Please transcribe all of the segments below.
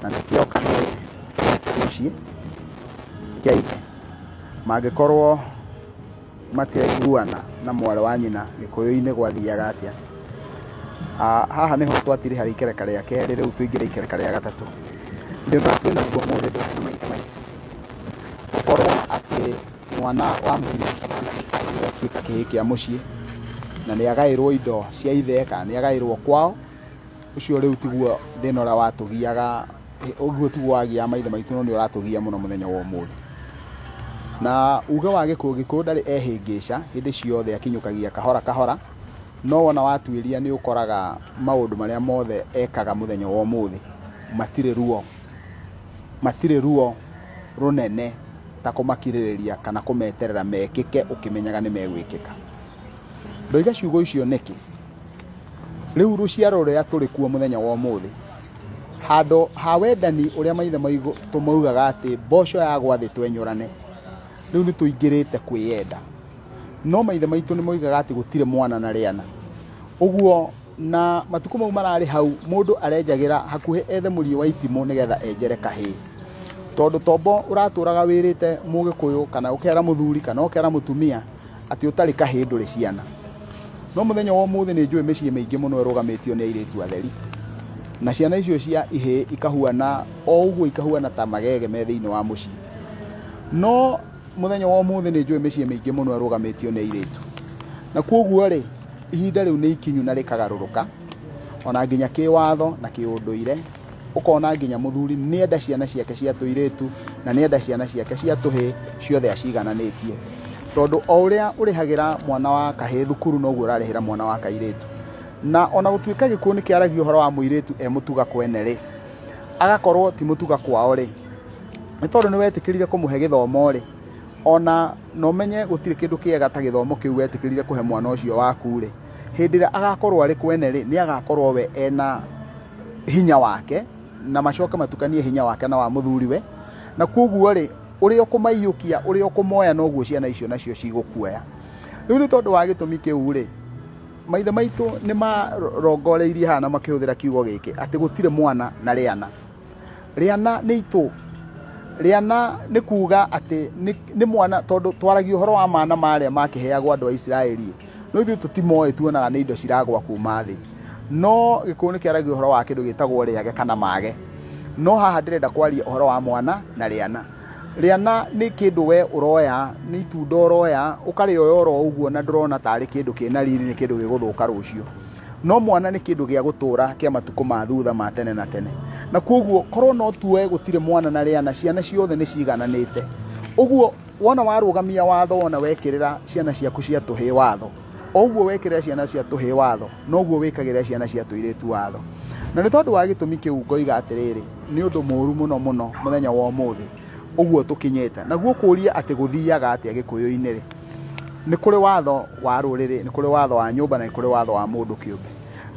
na nikio kana muciĩ kĩa ithe mangĩkorwo matiraiguana na mwarĩ wa nyina gĩkũyũ-inĩ gwathiaga atĩa. Haha nĩho twatire harĩ ikereka rĩa kerĩ, rĩu tũingĩre ikereka rĩa gatatũ. Ndio twĩna guo mũthĩ ndũrĩ maita maingĩ gũkorwo atĩ mwana wa mũirĩtu atuĩka kĩhĩ kĩa mũciĩ na nĩagaĩrwo indo cia ithe kana nĩagaĩrwo kwao. Ũcio rĩu tiguo thĩna ũrĩa watũgiaga, ũguo tiguo wagia maithe maitũ, no nĩ ũratũgia mũno mũthenya wa ũmũthĩ. Na uga wa gĩkũyũ ndarĩ ehĩngĩca hĩndĩ ciothe akinyũkagia kahora kahora, no wona watuĩria nĩ ũkoraga maũndũ marĩa mothe ekaga mũthenya wa ũmũthĩ matirĩ ruo rũnene ta kũmakirĩrĩria kana kũmeterera mekĩke ũkĩmenyaga nĩ megwĩkĩka. Ndoiga ciugo icio nĩkĩ? Rĩu rũciaro rũrĩa tũrĩ kuo mũthenya wa ũmũthĩ, handũ ha wendani ũrĩa maithe maitũ maugaga atĩ mboco yagwa thĩ twenyũrane, rĩu nĩ tũingĩrĩte kwĩyenda. No maithe maitũ nĩ moigaga atĩ gũtirĩ mwana na rĩana. Ũguo na matukũ mau mararĩ hau, mũndũ arenjagĩra hakuhĩ ethe mũriũ wa itimũ nĩgetha enjere kahĩĩ. Tondũ tombo ũratũraga wĩrĩte mũgĩkũyũ kana ũkera mũthuri kana ũkera mũtumia atĩ ũtarĩ kahĩĩ ndũrĩ ciana. No mũthenya wa ũmũthĩ nĩ njũĩ mĩciĩ mĩingĩ mũno ĩrũgamĩtio nĩ airĩtu atheri, na ciana icio cia ihĩĩ ikahuana o ũguo, ikahuana ta magege me thĩinĩ wa mũciĩ. No mũthenya wa ũmũthĩ nĩ njũĩ mĩciĩ mĩingĩ mũno ĩrũgamĩtio nĩ airĩtu, na kwoguo rĩ, ihinda rĩu nĩ ikinyu na rĩkagarũrũka ona nginya kĩwatho na kĩũndũire. Ũkona nginya mũthuri nĩenda ciana ciake cia tũirĩtu na nĩenda ciana ciake cia tũhĩĩ ciothe acigananĩtie, tondũ o ũrĩa ũrĩhagĩra mwana wa kahĩĩ thukuru noguo ũrarĩhĩra mwana wa kairĩtu. Na ona gũtuĩka gĩkũyũ nĩ kĩaragia ũhoro wa mũirĩtu mũtuga kwene rĩ, agakorwo ti mũtuga kwao rĩ, nĩ tondũ nĩ wetĩkĩrire kũmũhe gĩthomo rĩ, ona no menye gũtirĩ kĩndũ kĩega ta gĩthomo kĩu wetĩkĩrire kũhe mwana ũcio waku rĩ, hĩndĩ ĩrĩa agakorwo arĩ kwene rĩ, nĩ agakorwo we ena hinya wake na macoke matukanie hinya wake na wa mũthuriwe. Na kwoguo rĩ, ũrĩa ũkũmaiyũkia, ũrĩa ũkũmoya noguo ciana icio nacio cigũkuoya. Rĩu nĩ tondũ wa gĩtũmi kĩu rĩ, maithe maitũ nĩ marongoreirie haha na makĩhũthĩra kiugo gĩkĩ atĩ gũtirĩ mwana na rĩana. Rĩana nĩ itũ, rĩana nĩ kuga atĩ nĩ mwana, tondũ twaragia ũhoro wa mana marĩa makĩheagwo andũ a Isiraeli, no ithuĩ tũtimoĩ, tuonaga nĩ indo ciragwa kuma thĩ. No gĩkũyũ nĩ kĩaragia ũhoro wa kĩndũ gĩtagwo rĩage kana mage. No haha ndĩrenda kwaria ũhoro wa mwana na rĩana. Rĩana nĩ kĩndũ we ũroya, nĩ itunda ũroya ũkarĩoya oro ũguo na ndũrona tarĩ kĩndũ kĩna riri, nĩ kĩndũ gĩgũthũka rũciũ. No mwana nĩ kĩndũ gĩa gũtũra kĩa matukũ ma thutha ma tene na tene. Na kwoguo korwo no tuoe gũtirĩ mwana na rĩana, ciana ciothe nĩ cigananĩte. Ũguo wona warũgamia watho, wona wekĩrĩra ciana ciaku cia tũhĩĩ watho, o ũguo wekĩrĩra ciana cia tũhĩĩ watho, noguo wĩkagĩrĩra ciana cia tũirĩtu watho. Na nĩ tondũ wa gĩtũmi kĩu ngoiga atĩrĩrĩ, nĩ ũndũ mũũru mũno mũno mũthenya wa ũmũthĩ ũguo tũkinyĩte. Naguo kũũria atĩ gũthiaga atĩa gĩkũyũ-inĩ rĩ, nĩ kũrĩ watho wa rũrĩrĩ, nĩ kũrĩ watho wa nyũmba na nĩ kũrĩ watho wa mũndũ kĩũmbe.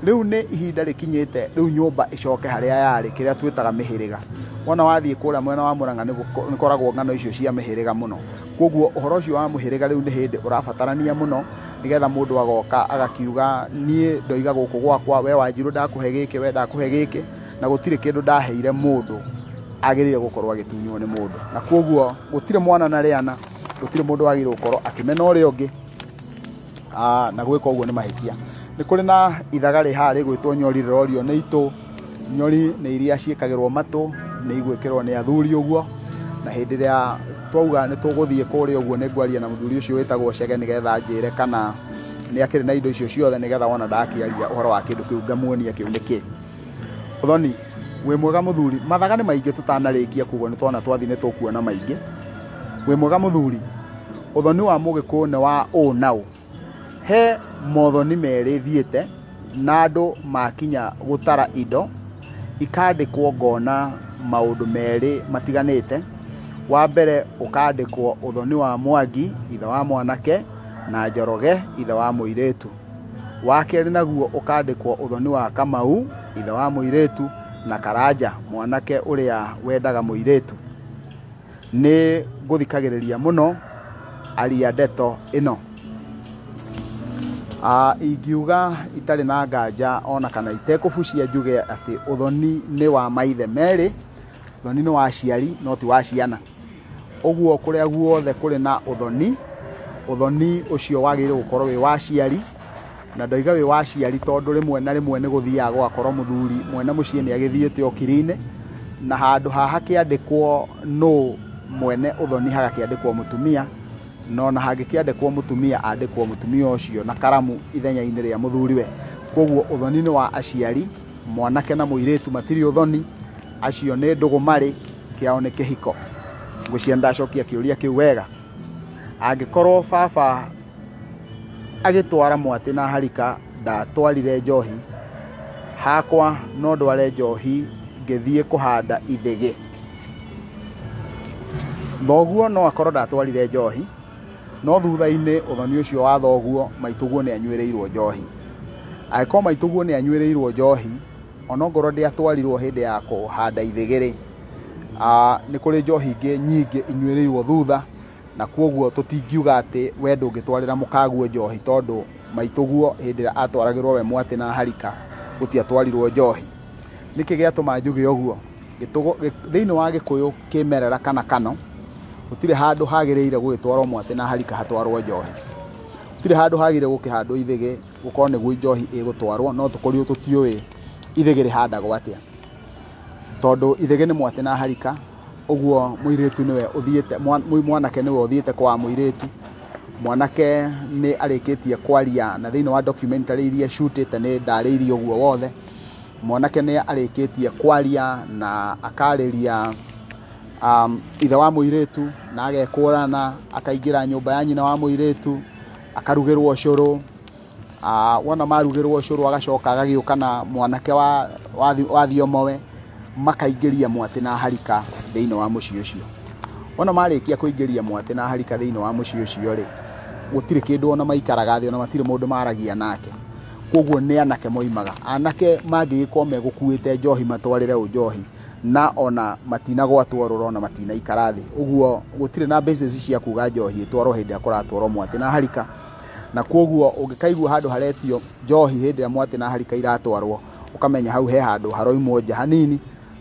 Rĩu nĩ ihinda rĩkinyĩte, rĩu nyũmba ĩcoke harĩa yarĩ, kĩrĩa twĩtaga mĩhĩrĩga. Wona wathiĩ kũrĩa mwena wa Mũrang'a nĩ koragwo ng'ano icio cia mĩhĩrĩga mũno. Kwoguo ũhoro ũcio wa mũhĩrĩga rĩu nĩ hĩndĩ ũrabatarania mũno, nĩgetha mũndũ agoka agakiuga niĩ ndoiga gũkũ gwakwa, we Wanjirũ ndakũhe gĩkĩ, we ndakũhe gĩkĩ, na gũtirĩ kĩndũ ndaheire mũndũ agĩrĩire gũkorwo agĩtunywo nĩ mũndũ. Na kwoguo gũtirĩ mwana na rĩana, gũtirĩ mũndũ agĩrĩirwo gũkorwo akĩmena ũrĩa ũngĩ, na gwĩka ũguo nĩ mahĩtia. Nĩ kũrĩ na ithaga rĩhaha rĩgwĩtwo nyori rĩrorio nĩ itũ. Nyori nĩ iria ciĩkagĩrwo matũ, nĩ igwĩkĩrwo nĩ athuri ũguo, na hĩndĩ ĩrĩa twauga nĩ tũgũthiĩ kũrĩa ũguo nĩ ngwaria na mũthuri ũcio wĩtagwo Chege nĩgetha njĩre kana nĩ akĩrĩ na indo icio ciothe, nĩgetha wona ndakĩaria ũhoro wa kĩndũ kĩu ngamuonia kĩu nĩkĩ. Ũthoni wĩ mwega mũthuri, mathaga nĩ maingĩ tũtanarĩkia kuga, nĩ twana twathi nĩ tũkuona maingĩ. Wĩ mwega mũthuri, ũthoni wa mũgĩkũyũ nĩ wa ũ na ũ. He mothoni merĩ thiĩte na andũ makinya gũtara indo, ikandĩkwo ngona maũndũ merĩ matiganĩte. Wa mbere ũkandĩkwo ũthoni wa Mwangi, ithe wa mwanake, na Njoroge, ithe wa mũirĩtu. Wa kerĩ naguo ũkandĩkwo ũthoni wa Kamau, ithe wa mũirĩtu, na Karanja, mwanake ũrĩa wendaga mũirĩtu. Nĩ ngũthikagĩrĩria mũno aria ndeto ĩno. Ingiuga itarĩ na nganja ona kana itekũbucia njuge atĩ ũthoni nĩ wa maithe merĩ, Uthoni ni wa aciari no ti wa ciana. Oguo kuria guothe kuri na uthoni ucio wagire gukorwo wi wa aciari, na ndoiga wi wa aciari tondu rimwe na rimwe ni guthia gwakorwo muthuri mwene mucii ni agithiite okirine, na handu haha kiandikwo no mwene uthoni hagakiandikwo mutumia, no na hangikiandikwo mutumia andikwo mutumia ucio na karamu ithenya-ini ria muthuriwe. Koguo uthoni ni wa aciari, mwanake na muiritu matiri uthoni, acio ni ndugumari, kiao ni kihiko. Ngwiciria ndacokia kiuria kiu wega. Angikorwo baba agitwara mwati na harika ndatwarire njohi, hakwa no ndware njohi ngithie kuhanda ithigi. Thoguo no akorwo ndatwarire njohi, no thutha-ini uthoni ucio wa thoguo maituguo ni anyuireirwo njohi. Angĩkorwo maituguo ni anyuireirwo njohi, ona ngorwo ndiatwarirwo hindi ya kuhanda ithigiri, ni kuri njohi ingi nyingi inyuireirwo thutha, na koguo tutingiuga ati we ndungitwarira mukaguo njohi tondu maituguo hindi atwaragirwo we mwati na harika gutiatwarirwo njohi. Niki giatuma njuge uguo, thiini wa Gikuyu kimerera kana kano gutire handu hagiriire gugitwarwo mwati na harika hatwarwo njohi. Gutire handu hagire gukihandwo ithigi gukorwo niguo njohi igutwarwo, no tukorio tutiui ithigi rihandagwo atia, tondu ithigi ni mwati na harika. Uguo muiritu niwe uthiete, mwanake niwe uthiete kwa muiritu. Mwanake ni arikitie kwaria na thiini wa documentary iria shootete ni ndariirie uguo wothe. Mwanake ni arikitie kwaria na akariria ithe wa muiritu, na agekurana akaingira nyumba ya nyina wa muiritu, akarugirwo ucuru. Wona marugirwo ucuru agacoka agagiuka na mwanake wa thiomowe, makaingiria mwati na harika thiini wa mucii ucio. Wona marikia kuingiria mwati na harika thiini wa mucii ucio ri, gutire kindu ona maikaraga thi, ona matire mundu maragia nake. Koguo ni anake moimaga, anake mangigikorwo megukuite njohi matwarire njohi, na ona matina gwatwarwo ona matina ikara thi. Uguo gutire na basis cia kuga njohi itwarwo hindi akuratwarwo mwati na harika. Na koguo ungikaigua handu haretio njohi hindi ya mwati na harika iratwarwo, ukamenya hau he handu haroimwo nja hanini,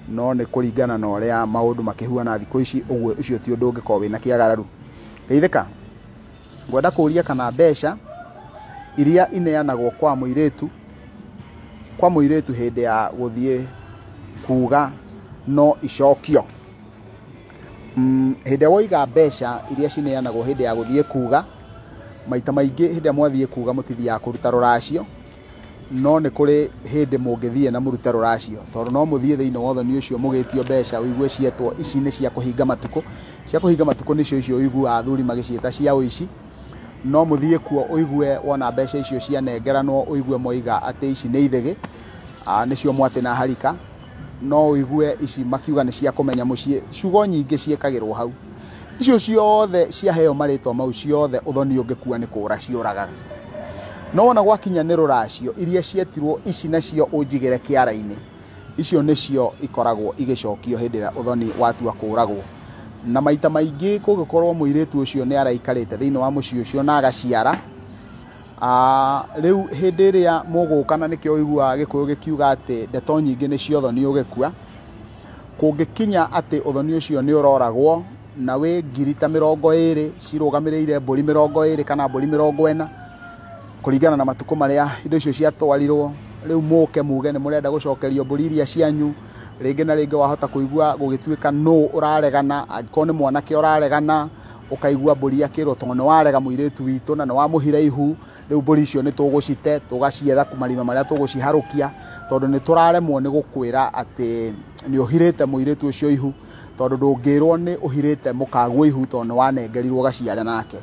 no ni kuringana na uria maundu makihuana thiku ici. Uguo ucio ti undu ungikorwo wina kiagararu. Geithika, ngwenda kuria kana mbeca iria ineanagwo kwa muiritu hindi ya guthie kuga no icokio. Hindi ya woiga mbeca iria cineanagwo hindi ya guthie kuga, maita maingi hindi ya mwathie kuga mutithia kuruta ruracio, no ni kuri hindi mungithie na muruta ruracio, tondu no muthie thiini wa uthoni ucio mugitio mbeca uigue cietwo ici ni cia kuhinga matuko. Cia kuhinga matuko nicio icio uigue athuri magicieta cia uici, no muthie kuo uigue wona mbeca icio cianengeranwo uigue moiga ati ici ni ithigi, nicio mwati na harika, no uigue ici makiuga ni cia kumenya mucii. Ciugo nyingi ciekagirwo hau, icio ciothe ciaheo maritwa mau ciothe uthoni ungikua ni kura ciuragaga. No wona gwakinya ni ruracio iria cietirwo ici nacio unjigire kiara-ini, icio nicio ikoragwo igicokio hindi ya uthoni watua kuragwo. Na maita maingi kugikorwo muiritu ucio ni araikarite thiini wa mucii ucio na agaciara, riu hindi iria mugukana nikio uigua Gikuyu gikiuga ati ndeto nyingi ni cio uthoni ugikua. Kungikinya ati uthoni ucio ni uroragwo na we ngiri ta 20 cirugamirire mburi 20 kana mburi 40 kuringana na matuko maria indo icio ciatwarirwo. Riu muke muge ni murenda gucokerio mburi iria cianyu, ringi na ringi wahota kuigua gugituika no uraregana. Angĩkorwo ni mwanake uraregana, ukaigua mburi akirwo tondu ni warega muiritu witu na ni wamuhira ihu, riu mburi icio ni tugucite tugacietha kumarima maria tuguciharukia, tondu ni turaremwo ni gukwira ati ni uhirite muiritu ucio ihu, tondu ndungirwo ni uhirite mukaguo ihu tondu ni wanengerirwo gaciara nake.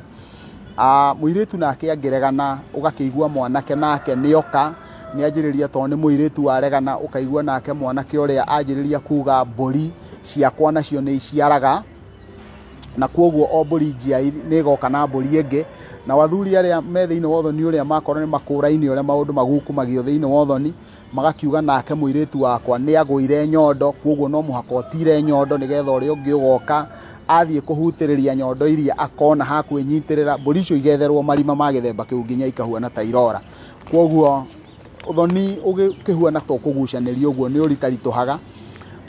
Muiritu nake angiregana ugakiigua mwanake nake nioka ni anjiriria tondu ni muiritu waregana, ukaigua nake mwanake uria anjiriria kuga mburi ciakwa nacio ni iciaraga, na koguo o mburi njiari ni goka na mburi ingi. Na wathuri aria me thiini wa uthoni uria makorwo ni makura-ini uria maundu magukumagio thiini wa uthoni, magakiuga nake muiritu wakwa ni agwire nyondo, koguo no muhaka otire nyondo nigetha uria ungi ugoka athie kuhutiriria nyondo iria akona hakwinyitirira, mburi icio igetherwo marima ma githemba kiu nginya ikahuana ta irora. Koguo uthoni ugikihuana to kugucanirio uguo ni uritarituhaga,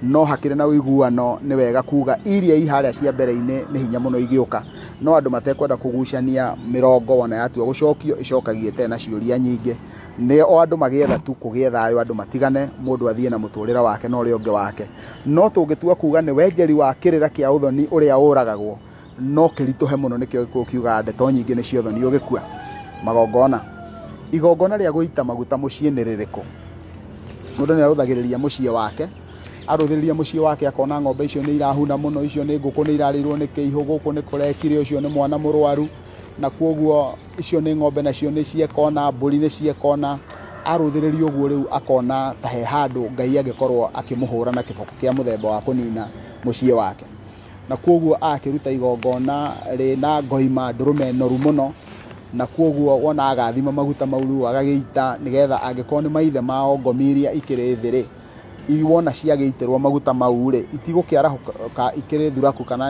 no hakire na uiguano ni wega kuga iria iharia cia mbere-ini ni hinya muno igioka no andu matekwenda kugucania mirongo wana yatua gucokio icokagie tena ciuria nyingi ni o andu magietha tu kugia thayo andu matigane mundu athie na muturira wake no ri ungi wake no tungitua kuga ni wenjeri wa kirira kia uthoni uria uragagwo no kirituhe muno nikio kiuga ndeto nyingi ni cio thoni ugikua magongona igongona ria guita maguta mucii ni ririko mundu ni aruthagiriria mucii wake aruthiriria mucii wake akona ng'ombe icio ni irahuna muno icio ni nguku ni irarirwo ni kiihu guku ni kurekire ucio ni mwana murwaru na kuoguo icio ni ng'ombe nacio ni ciekona mburi ni ciekona aruthiriria uguo riu akona ta he handu Ngai angikorwo akimuhura na kiboko kia muthemba wa kunina mucii wake na kuoguo akiruta igongona rina ngoima ndurume noru muno na kuoguo wona agathima maguta mauru agagiita nigetha angikorwo ni maithe mao ngomiria ikiri thiri iwona ciageitirwo maguta maure itigukiarahuka ikiri thuraku kana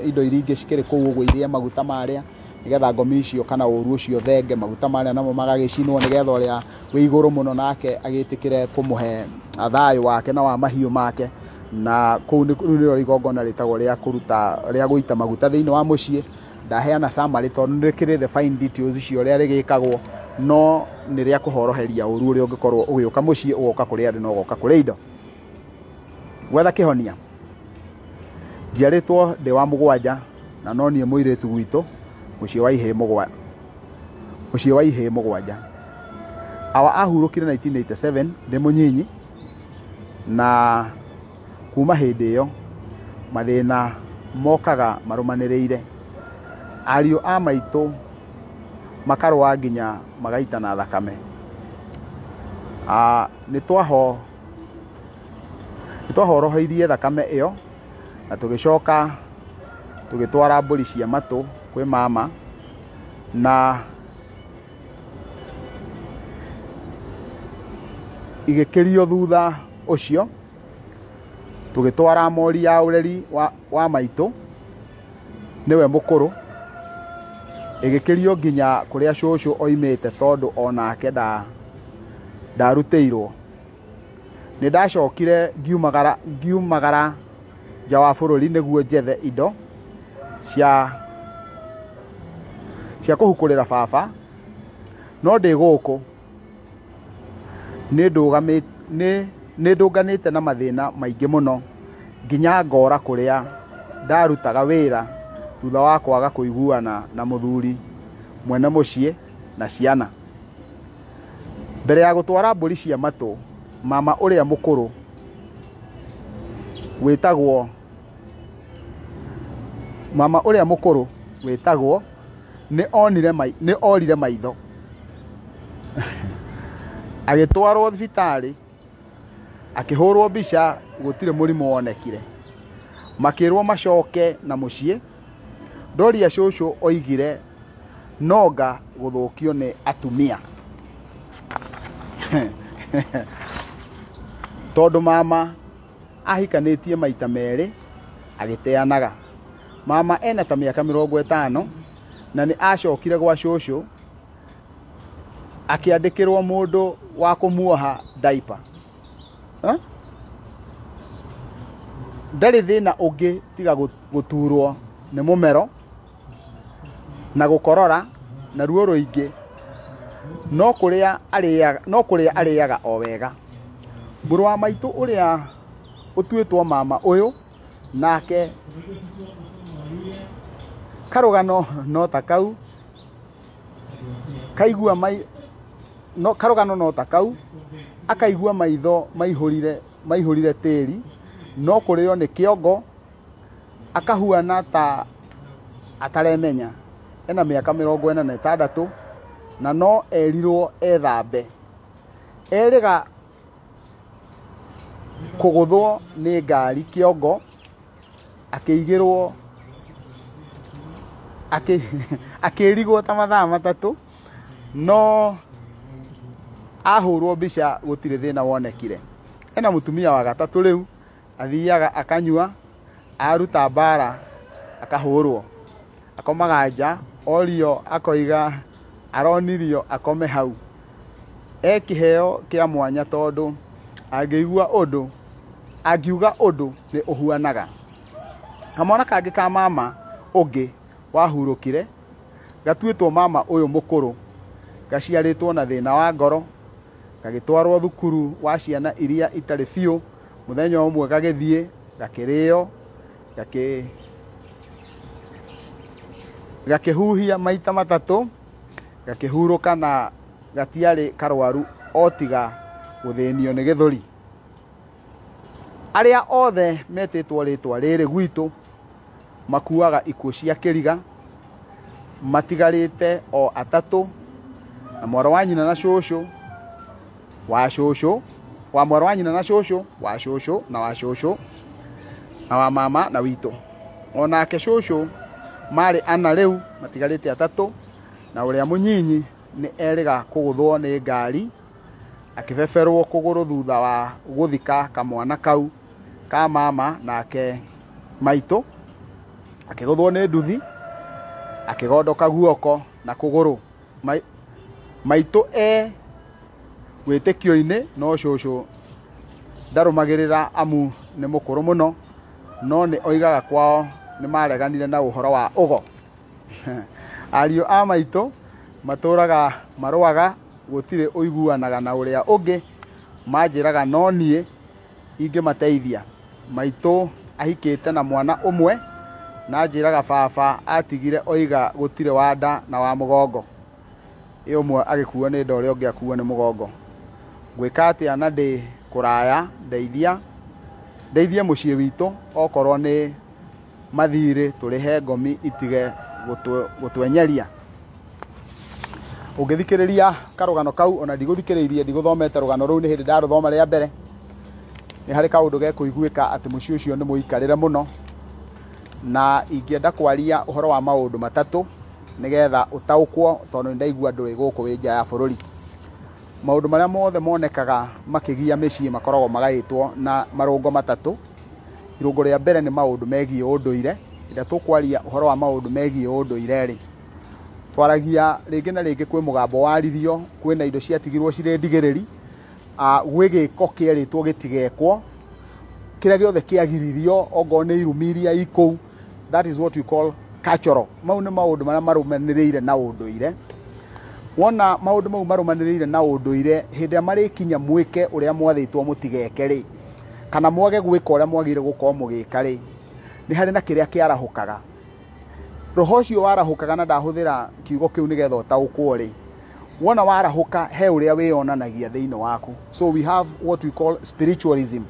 indo iringi cikiri kuu uguo iria maguta maria nigetha ngomi icio kana uru ucio thenge maguta maria namo magagicinwo nigetha uria wi iguru muno nake agitikire kumuhe athayo wake na wa mahiu make na kuu ni igongona ritagwo ria kuruta ria guita maguta thiini wa mucii ndaheana summary tondu nikiri the fine details icio ria rigikagwo no ni ria kuhoroheria uru uri ungikorwo ugiuka mucii ugoka kuri andu no ugoka kuri indo gwetha kihonia njiaritwo ndi wa mugwanja na no nie muiritu gwitu mucii wa ihe mugwanja awa ahurukire 1987 ndi munyinyi na kuma hindi iyo mathina mokaga marumaniriire ario a maitu makarwa nginya magaita na thakame ni twahoroheirie thakame iyo na tugicoka tugitwara mburi cia matu kwi mama na igikirio thutha ucio tugitwara mori ya ureri wa maitu niwe mukuru igikirio nginya kuria cucu oimite tondu onake ndarutĩirwo ni ndacokire ngiumagara nja wa bururi niguo njethe indo cia kuhukurira baba no ndi guku ni ndunganite na mathina maingi muno nginya ngora kuria ndarutaga wira thutha wa kwaga kuiguana na muthuri mwene mucii na ciana mbere ya gutwara mburi cia matu mama uria mukuru witagwo ni orire maitho agitwarwo thibitari akihurwo mbica gutire murimu wonekire makirwo macoke na mucii ndoria cucu oigire nonga guthukio ni atumia tondu mama ahikanitie maita meri agiteanaga mama ena ta miaka 50 na ni acokire gwa cucu akiandikirwo mundu wa kumuoha diaper ndari thina ungi tiga guturwo ni mumero na gukorora na ruo ruingi no kuria ariaga o wega mburu wa maitu uria utuitwo mama uyu nake karugano no takau kaigua karugano no takau akaigua maitho maihurire tiri no kurio ni kiongo akahuana ta ataremenya ena miaka 46 na no erirwo ethambe eriga kuguthwo ni ngari kiongo akiigirwo akirigwo ta mathaa 3 no ahurwo mbica gutire thina wonekire ena mutumia wa gatatu riu athiaga akanyua aruta bara akahurwo akomaga nja orio akoiga aronirio akome hau ekiheo kia mwanya tondu angeigua undu Agiuga undu ni uhuanaga. Kamwana kangi ka mama ungi wahurukire gatuitwo mama uyu mukuru gaciaritwo na thina wa ngoro gagitwarwo thukuru wa ciana iria itari biu muthenya umwe gagithie gakirio gakihuhia maita matatu gakihuruka na gatiari karwaru otiga guthinio ni githuri. Aria othe metitwo ritwa riri gwitu makuaga ikuo cia kiriga matigarite o atatu na mwaro wa nyina na shosho wa shosho wa mwaro wa nyina na shosho wa shosho na wa shosho na wa mama na wito ona ke shosho mari ana riu matigarite atatu na uria munyinyi ni eriga kuguthwo ni ngari akifeferwo kuguru thutha wa guthika kamwana kau ka mama nake maito akiguthwo ni nduthi akigondoka guoko na kuguru maito witikio-ini no shosho ndarumagirira amu ni mukuru muno no ni oigaga kwao ni mareganire na uhoro wa ugo. Ario a maito maturaga maruaga gutire uiguanaga na uria ungi manjiraga no nie ingimateithia. Maito ahikite na mwana umwe na njiraga baba atigire oiga gutire wanda na wa mugongo umwe agikuwa ni ndore ungi akuwa ni mugongo. Gwika atia na ndi kuraya ndeithia mucii witu okorwo ni mathire turihe ngomi itige gutwenyeria. Ungithikiriria karugano kau ona ndiguthikiririe ndiguthomete rugano ruu ni hindi ndaruthoma ria mbere ni hari kaundu ge kuiguika ati mucii ucio ni muikarire muno na ingienda kwaria uhoro wa maundu matatu nigetha utaukwo tondu ndaigua nduri guku wi nja ya bururi. Maundu maria mothe monekaga makigia micii makoragwo magaitwo na marungo matatu. Irungo ria mbere ni maundu megie unduire. Ida tukwaria uhoro wa maundu megie unduire ri twaragia ringi na ringi kwi mugambo waririo kwina indo ciatigirwo ciri ndigiriri gwigiko kieritwo gitigekwo kiria giothe kiagiririo ongo ni irumiria ikou. That is what we call cultural. Mau ni maundu maria marumaniriire na unduire. Wona maundu mau marumaniriire na unduire hindi ya marikinya mwike uria mwathitwo mutigeke ri kana mwage gwika uria mwagire gukorwo mugika ri ni hari na kiria kiarahukaga. Roho ucio warahukaga na ndahuthira kiugo kiu nigetha utaukwo ri wona warahuka he uria wionanagia thiini waku. So we have what we call spiritualism.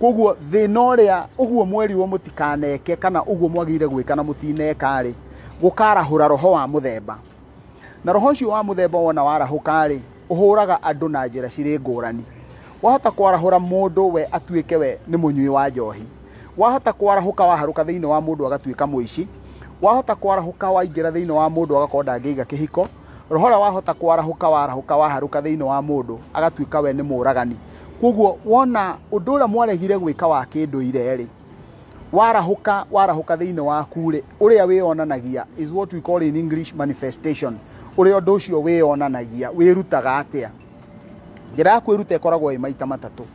Koguo thina uria uguo mweri wo mutikaneke kana uguo mwagire gwika na mutineka ri gukarahura roho wa muthemba. Na roho ucio wa muthemba wona warahuka ri uhuraga andu na njira ciri ngurani. Wahota kwarahura mundu we atuike we ni munyui wa njohi. Wahota kwarahuka waharuka thiini wa mundu agatuika muici. Wahota kwarahuka waingira thiini wa mundu agakorwo ndangiiga kihiko. Roho ria wahota kwarahuka waharuka thiini wa mundu agatuika we ni muragani. Koguo wona undu uria mwaregire gwika wa kinduire ri warahuka thiini waku ri uria wionanagia is what we call in English manifestation. Uria undu ucio wionanagia wirutaga atia. Njira ya kwiruta ikoragwo i maita matatu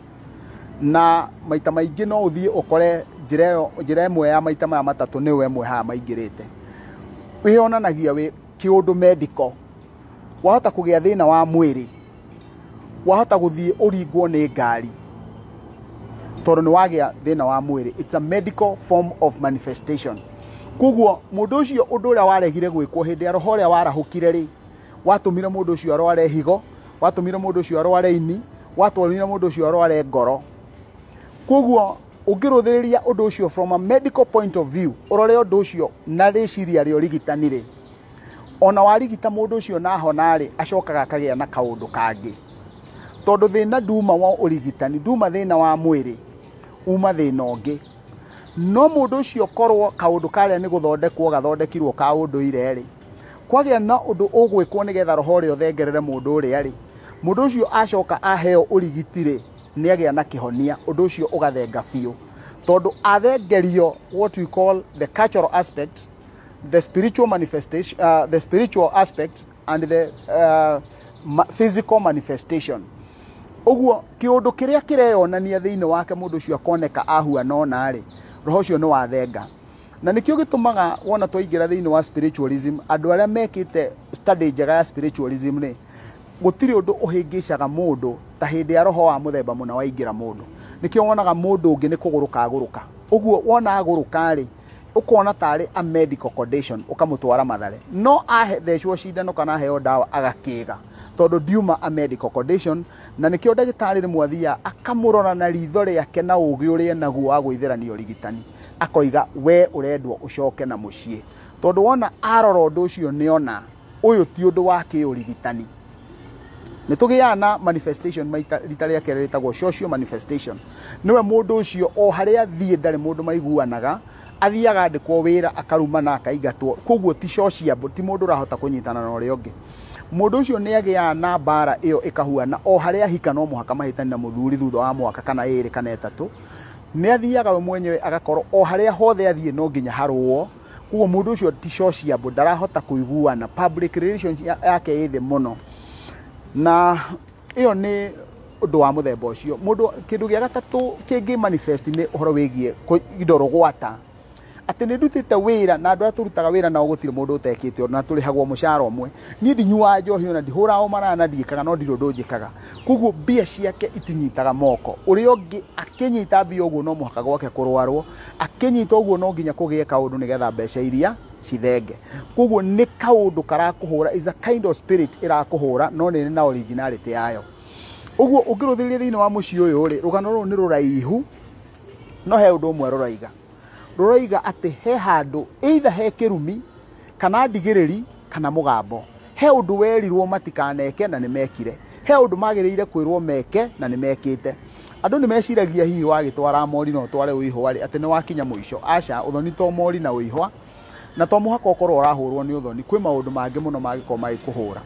na maita maingi no uthie ukore njira imwe ya maita maya matatu ni we mwe ha maingirite. Wionanagia wi kiundu medical. Wahota kugia thina wa mwiri wahota guthie uringwo ni ngari tondu ni wagia thina wa mwiri. It's a medical form of manifestation. Koguo mundu ucio undu uria waregire gwikwo hindi ya roho uria warahukire ri watumire mundu ucio arware higo, watumire mundu ucio arware ini, watwarire mundu ucio arware ngoro. Koguo ungiruthiriria undu ucio from a medical point of view urore undu ucio na riciria rio rigitanire ona warigita mundu ucio na hona ri acokaga akagia na kaundu kangi tondu thina nduma wa urigitani nduma thina wa mwiri uma thina ungi. No mundu ucio korwo kaundu karia ni guthondekwo gathondekirwo ka unduire ri kwagia na undu ugwikwo nigetha roho ri uthengerere mundu uria ri mundu ucio acoka aheo urigitire ni agia na kihonia undu ucio ugathenga biu tondu athengerio what we call the cultural aspect, the spiritual manifestation, the spiritual aspect and the physical manifestation. Uguo kiundu kiria kireyonania thiini wake mundu ucio akoneka ahuana ona ri roho ucio ni wathenga. Na nikio gitumaga wona twaingira thiini wa spiritualism andu aria mekite study njega ya spiritualism ni gutiri undu uhingicaga mundu ta hindi ya roho wa muthemba muna waingira mundu. Nikio wonaga mundu ungi ni kuguruka aguruka. Uguo wona aguruka ri ukona tari a medical condition ukamutwara Mathare. No thecwo cindano kana heo dawa agakiga tondu diuma a medical condition, na nikio ndagitari ni mwathia akamurora na ritho riake na ugi uria naguo wa gwitherania urigitani akoiga we urendwo ucoke na mucii tondu wona arora undu ucio niona uyu ti undu wa kiurigitani. Nitugiana na manifestation rita ria kere ritagwo social manifestation. Niwe mundu ucio o haria thie ndari mundu maiguanaga athiaga ndikwo wira akaruma na akaigatwo. Koguo ti sociable, ti mundu rahota kunyitana na uria ungi. Mundu ucio ni agia na bara iyo ikahuana o haria hika no muhaka mahitani na muthuri thutha wa mwaka kana 2 kana 3. Ni athiaga we mwenyewe agakorwo o haria hothe athie no nginya harwo. Koguo mundu ucio ti sociable, ndarahota kuiguana, public relations yake ithe muno. Na iyo ni undu wa muthemba ucio. Mundu kindu gia gatatu kingi manifest ni uhoro wigie indoro gwata. Ati ni ndutite wira na andu aturutaga wira na gutire mundu utekite na turihagwo mushara omwe. Ni ndinyua njohi ona ndihura o marana ndiikaga no ndiro ndunjikaga. Koguo bia ciake itinyitaga moko. Uri ungi akinyita bia uguo no muhaka gwake kurwarwo. Akinyita uguo no nginya kugie kaundu nigetha mbeca iria cithenge. Koguo ni kaundu karakuhura, is a kind of spirit irakuhura no ni na originality yayo. Uguo ungiruthiria thiini wa mucii uyu ri rugano ru ni ruraihu no he undu umwe ruraiga. Ruraiga ati he handu either he kirumi kana ndigiriri kana mugambo. He undu werirwo matikaneke na nimekire. He undu magiriire kwirwo meke na nimekite. Andu ni meciragia hihi wagitwara mori no tware uihwa ri ati ni wakinya muico. Aca uthoni to mori na uihwa na to muhaka ukorwo urahurwo ni uthoni. Kwi maundu mangi muno magiko magikuhura.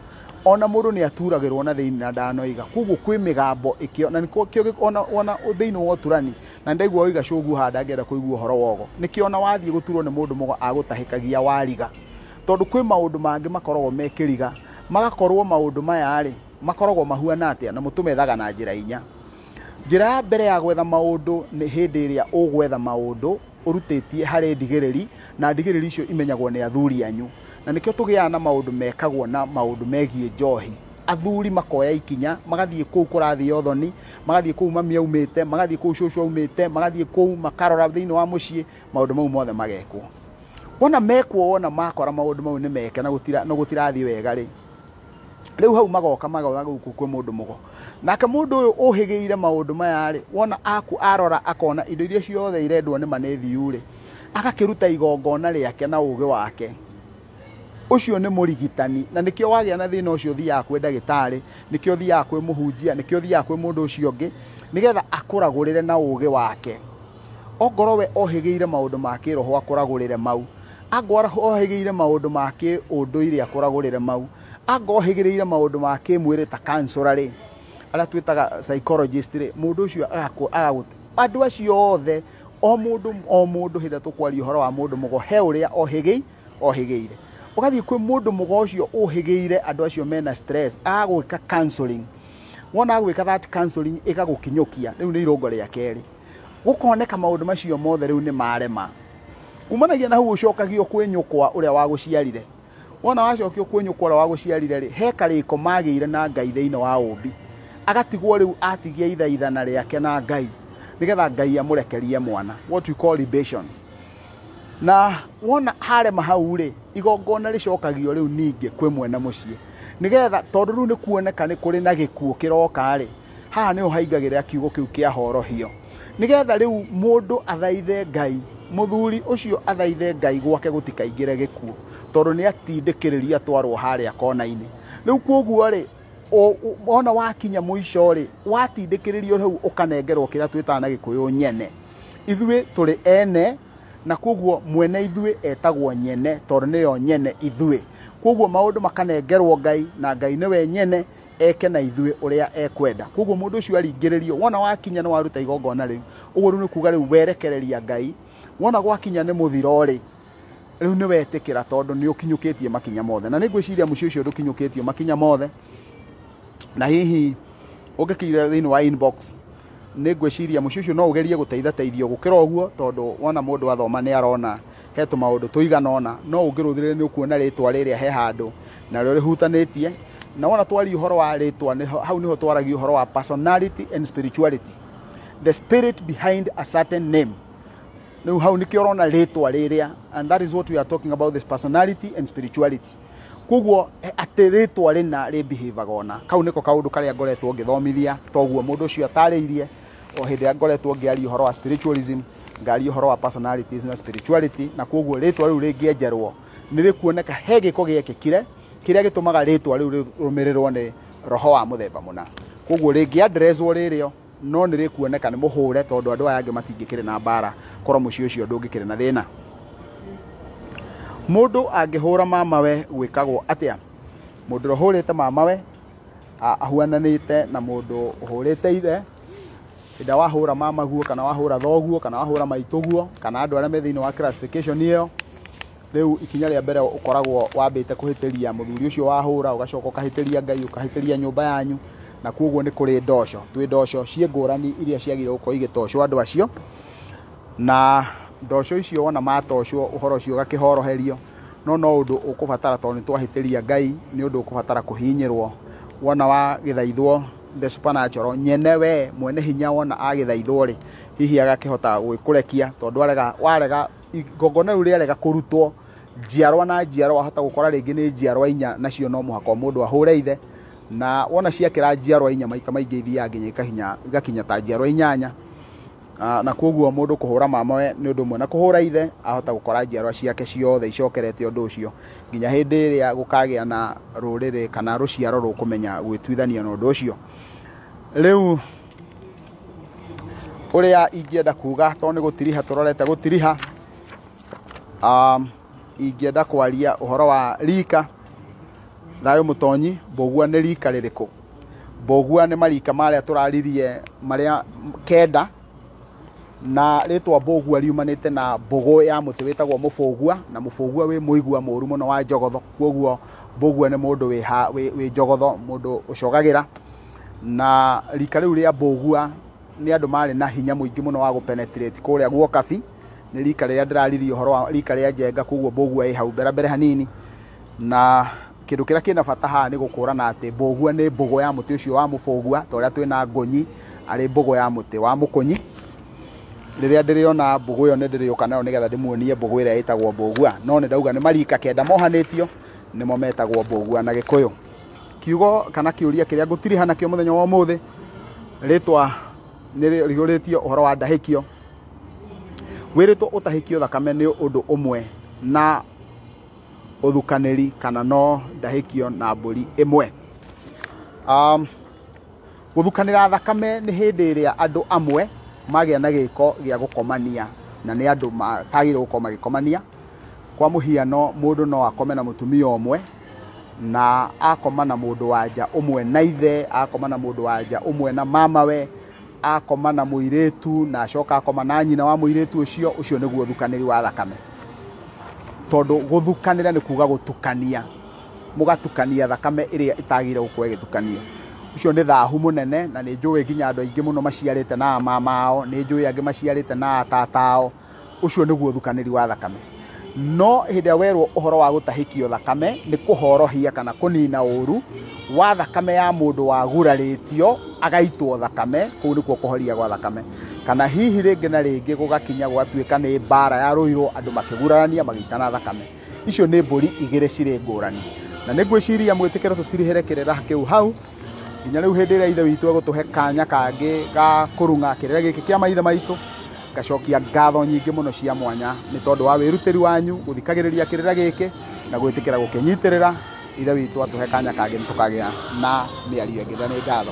Ona mundu ni aturagirwo na thiini na ndanoiga. Koguo kwi migambo ikio na nikio ona thiini wa turani na ndaigua oiga cogu handa ngenda kuigua horo wogo. Nikio ona wathie guturwo ni mundu mugo agutahikagia wariga. Tondu kwi maundu mangi makoragwo mekiriga, magakorwo maundu maya ri makoragwo mahuana atia na mutumethaga na njira inya. Njira ya mbere ya gwetha maundu ni hindi iria ugwetha maundu urutitie hari ndigiriri na ndigiriri icio imenyagwo ni athuri anyu. Na nikio tugiana na maundu mekagwo na maundu megie njohi. Athuri makoya ikinya magathie kuu kurathi yothoni, magathie kuu mami aumite, magathie kuu shosho aumite, magathie kuu makarora thiini wa mucii, maundu mau mothe magekwo. Wona mekwo wona makora maundu mau ni meke na gutirathi wega ri. Riu hau magoka guku kwi mundu mugo. Nake mundu uyu uhigiire maundu maya ri wona arora akona indo iria ciothe irendwo ni manethiu ri agakiruta igongona riake na ugi wake. Ucio ni murigitani na nikio wagia na thina ucio thia kwe ndagitari, nikio thia kwe muhunjia, nikio thia kwe mundu ucio ungi nigetha akuragurire na ugi wake. Ongorowe ohigiire maundu make roho akuragurire mau. Agwara ohigiire maundu make unduire akuragurire mau. Agohigiire maundu make mwire ta counselor ri ala twitaga psychologist ri mundu ucio agagut andu acio othe o mundu hinda tukwaria horo wa mundu mugo he uria ohigiire. Ugathie kwi mundu mugo ucio uhigiire andu acio mena stress agwika counseling. Wona agwika that counseling igagukinyokia riu ni irongo ria keri gukoneka maundu macio mothe riu ni marema kumanagia na hu ucokagio kwi nyukwa uria waguciarire. Wona wacokio kwi nyukwa uria waguciarire ri he kariko magire na Ngai thiini wa umbi agatigwo riu atigia ithaithana riake na Ngai nigetha Ngai amurekerie mwana, what we call libations. Na wona harema hau ri igongona ricokagio riu ningi kwi mwena mucii nigetha tondu riu ni kuoneka ni kuri na gikuo kiroka ri haha ni uhaingagirira kiugo kiu kia horohio nigetha riu mundu athaithe Ngai, muthuri ucio athaithe Ngai gwake gutikaingire gikuo tondu ni atindikiriria twarwo haria kona-ini. Riu koguo ri ona wakinya muico ri watindikiririo riu ukanengerwo kira twitaga na Gikuyu nyene. Ithuĩ turi ene na koguo mwene ithuĩ etagwo nyene tondu niyo nyene ithuĩ. Koguo maundu makanengerwo Ngai na Ngai niwe nyene eke na ithuĩ uria ekwenda. Koguo mundu ucio aringiririo wona wakinya ni waruta igongona riu uguo ni kuga riu werekereria Ngai. Wona gwakinya ni muthiro ri riu ni wetikira tondu ni ukinyukitie makinya mothe na ningwiciria mucii ucio ndukinyukitio makinya mothe na hihi ungikira thini wa inbox nä ngwiciria muciĩ ũcio no ũgerie gũteithio gũkĩra ũguo tondũ wona mũndũ athoma nĩ arona he tũmaũndũ tũiganona no ũngĩrũthĩrĩra nĩ ũkuona rĩtwa rĩrĩa he handũ na rĩo rĩhutanĩtie na wona twaria ũhoro wa rĩtwa hau nĩho twaragia ũhoro wa personality and spirituality, the spirit behind a certain name. Rĩu hau nĩkĩo ũrona rĩtwa rĩrĩa, and that is what we are talking about, this personality and spirituality. Koguo atĩ rĩtwa rĩna rĩbihivaga ona kau nĩko kaũndũ karĩa ngoretwo ngĩthomithia toguo mũndũ ũcio atarĩirie o hĩndĩ ĩrĩa ngoretwo ngĩaria ũhoro wa spiritualism, ngaria ũhoro wa personalities na spirituality, na koguo rĩtwa rĩu rĩngĩenjerwo nĩ rĩkuoneka he gĩko gĩekĩkire kĩrĩa gĩtũmaga rĩtwa rĩu rĩrũmĩrĩrwo nĩ roho wa mũthemba mũna. Koguo rĩngĩandresswo rĩrĩo no nĩ rĩkuoneka nĩ mũhũre tondũ andũ aya angĩ matingĩkĩrĩ na mbara korwo mũciĩ ũcio ndũngĩkĩrĩ na thĩna. Mũndũ angĩhũra mamawe gwĩkagwo atĩa? Mũndũ ũhũrĩte mamawe ahuananĩte na mũndũ ũhũrĩte ithe. Hĩndĩ wahũra mamaguo kana wahũra thoguo kana wahũra maitũguo kana andũ arĩa me thĩinĩ wa classification ĩyo, rĩu ikinya rĩa mbere ũkoragwo wambĩte kũhĩtĩria mũthuri ũcio wahũra, ũgacoka ũkahĩtĩria Ngai, ũkahĩtĩria nyũmba yanyu, na koguo nĩ kũrĩ ndoco, twĩ ndoco ciĩ ngũrani iria ciagĩrĩirwo gũkorwo igĩtocwo andũ acio, na ndoco icio wona matocwo ũhoro ũcio ũgakĩhoroherio, no ũndũ ũkũbatara tondũ nĩ twahĩtĩria Ngai, nĩ ũndũ ũkũbatara kũhinyĩrwo. Wona wa gĩthaithwo the supernatural nyene we mwene hinya wona agĩthaithwo rĩ, hihi agakĩhota gwĩkũrekia tondũ warega igongona rĩu rĩarega kũrutwo njiarwa na njiarwa, wahota gũkora rĩngĩ nĩ njiarwa 4 nacio no mũhaka mũndũ ahũre ithe, na wona ciakĩra njiarwa 4 maita maingĩ ithiaga nginya igakinya ta njiarwa 8, na koguo mũndũ kũhũra mamawe nĩ ũndũ ũmwe na kũhũra ithe, ahota gũkora njiarwa ciake ciothe icokerete ũndũ ũcio nginya hĩndĩ ĩrĩa gũkagĩa na rũrĩrĩ kana rũciaro rũkũmenya gwĩtuithania na ũndũ ũcio. Rĩu ũrĩa ingĩenda kuga tondũ nĩ gũtiriha tũrorete gũtiriha, ingĩenda kwaria ũhoro wa rika. Thayũ Mũtonyi, Mbũgua nĩ rika rĩrĩkũ? Mbũgua nĩ marika marĩa tũraririe marĩa 9, na rĩtwa Mbũgua riumanĩte na mbũgũ ya mũtĩ wĩtagwo mũbũgua, na mũbũgua wĩ mũigua mũru mũno wa njogotho, koguo Mbũgua nĩ mũndũ wĩ njogotho, mũndũ ũcogagĩra. Na rika rĩu rĩa Mbũgua nĩ andũ marĩ na hinya mũingĩ mũno wa gũpenetrate kũrĩa guokabi, nĩ rika rĩrĩa ndĩraririe ũhoro wa rika rĩa Njenga, koguo Mbũgua ĩ hau mbere hanini. Na kĩndũ kĩrĩa kĩna bata haha nĩ gũkũrana atĩ Mbũgua nĩ mbũgũ ya mũtĩ ũcio wa mũbũgua, ta ũrĩa twĩna ngũnyi arĩ mbũgũ ya mũtĩ wa mũkũnyi. Rĩrĩa ndĩrĩona mbũgũ ĩyo nĩ ndĩrĩũka nayo nĩgetha ndĩmuonie mbũgũ ĩrĩa ĩtagwo Mbũgua, no nĩ ndauga nĩ marika 9 mohanĩtio nĩmo metagwo Mbũgua na Gĩkũyũ. Kiugo kana kĩũria kĩrĩa ngũtiriha nakĩo mũthenya wa ũmũthĩ, rĩtwa nĩ rĩihũrĩtio ũhoro wa ndahĩkio. Wĩrĩtwo ũtahĩkio thakame nĩ ũndũ ũmwe na ũthukanĩri kana no ndahĩkio na mbũri ĩmwe. Gũthukanĩra thakame nĩ hĩndĩ ĩrĩa andũ amwe magĩa na gĩko gĩa gũkomania, na nĩ andũ matagĩrĩirwo gũkorwo magĩkomania. Kwa mũhiano mũndũ no akome na mũtumia ũmwe, na akoma na mũndũ wa nja ũmwe na ithe, akoma na mũndũ wa nja ũmwe na mamawe, akoma na mũirĩtu na acoka akoma na nyina wa mũirĩtu ũcio. Ũcio nĩguo ũthukanĩri wa thakame, tondũ gũthukanĩra nĩ kuga gũtukania, mũgatukania thakame ĩrĩa ĩtagĩrĩirwo gũkorwo ĩgĩtukanio. Ũcio nĩ thahu mũnene, na nĩ njũĩ nginya andũ aingĩ mũno maciarĩte na mama ao, nĩ njũĩ angĩ maciarĩte na tata ao. Ũcio nĩguo ũthukanĩri wa thakame. No hĩndĩ ĩrĩa werwo ũhoro wa gũtahĩkio thakame nĩ kũhorohia kana kũnina ũru wa thakame ya mũndũ wagurarĩtio agaitwo thakame, kũu nĩkuo kũhoria gwa thakame. Kana hihi rĩngĩ na rĩngĩ gũgakinya gwatuĩka nĩ mbara yarũirwo andũ makĩgurarania magĩitana thakame. Icio nĩ mbũri igĩrĩ cirĩ ngũrani, na nĩ ngwĩciria mwĩtĩkĩro tũtirĩhere kĩrĩra kĩu hau nginya rĩu hĩndĩ ĩrĩa ithe witũ egũtũhe kanya kangĩ ga kũrung'a kĩrĩra gĩkĩ kĩa maithe maitũ. Ngacokia ngatho nyingĩ mũno cia mwanya nĩ tondũ wa wĩrutĩri wanyu gũthikagĩrĩria kĩrĩra gĩkĩ na gwĩtĩkĩra gũkĩnyitĩrĩra. Ithe witũ atũhe kanya kangĩ nĩ tũkagĩa na mĩario ĩngĩ, na nĩ ngatho.